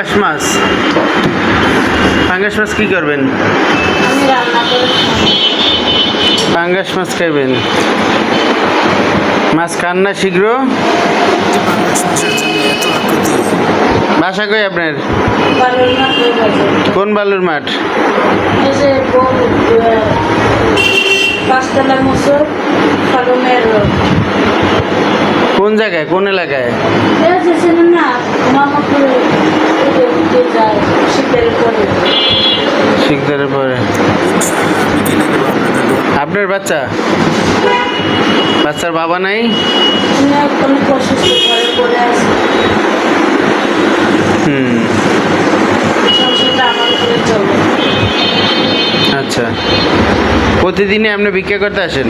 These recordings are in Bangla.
পাঙ্গাস মাছ। পাঙ্গাস মাছ কি করবেন? আমি রান্না করে খাই। পাঙ্গাস মাছ খাইবেন? মাছ খান না শীঘ্র? বাসা কই আপনার? বালুর মাছ হয়ে গেছে। কোন বালুর মাঠ? এই যে পাঁচতলা মুসর ফালুমের রোড। কোন জায়গায়, কোন এলাকায়? ছিলেন না মামাপুরে যায় শীতের পরে। শিকদারের পরে। আপনার বাচ্চা? বাচ্চার বাবা নাই? অনেক অসুস্থ ঘরে পড়ে আছে। সংসারটা আমার করে চলে। আচ্ছা, প্রতিদিনই আপনি ভিক্ষা করতে আসেন?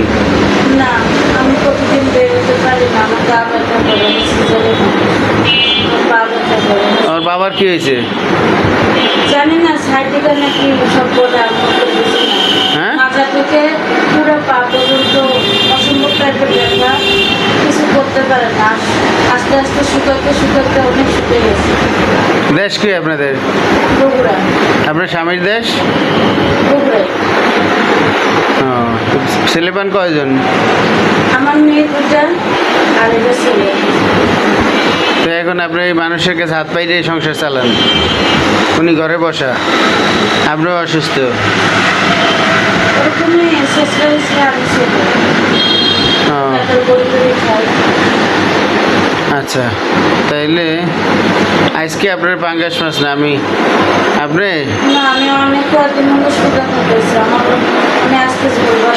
না, আমি প্রতিদিন বেরোতে পারি না। আমার গা ব্যথা করে, আমি সিজারে আমার পা ব্যথা করে। আমার বাবার কি হয়েছে? জানি না, সাইডিকা নাকি সব বলে আমার তো বুঝি না। হ্যাঁ? মাথা থেকে পুরো পা পর্যন্ত অসম্ভব টাইপের ব্যথা, কিছু করতে পারে না। আস্তে আস্তে শুকাতে শুকাতে অনেক শুকে গেছে। দেশ কি আপনাদের? বগুড়া। আপনার স্বামীর দেশ? বগুড়ায়। ও, ছেলে পান কয়জন? আমার মেয়ে দুটা আর এটা ছেলে। তো এখন আপনি এই মানুষের কাছে হাত পাইলে সংসার চালান, উনি ঘরে বসা, আপনিও অসুস্থ। ওরকমই শেষরা আমি ছিল। ও, বই করে খাই। আচ্ছা, তাইলে আজকে আপনার পাঙ্গাস মাছ না, আপনি না, আমি অনেক কয়েকদিন হলো সুগার হতেছে আমার। আমি আজকে বলবো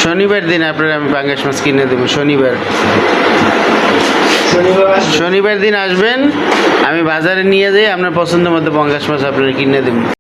শনিবার দিন আপনার আমি পাঙ্গাস মাছ কিনে দেবো। শনিবার দিন আসবেন, আমি বাজারে নিয়ে যাই, আপনার পছন্দ মতো পাঙ্গাস মাছ আপনার কিনে দেবো।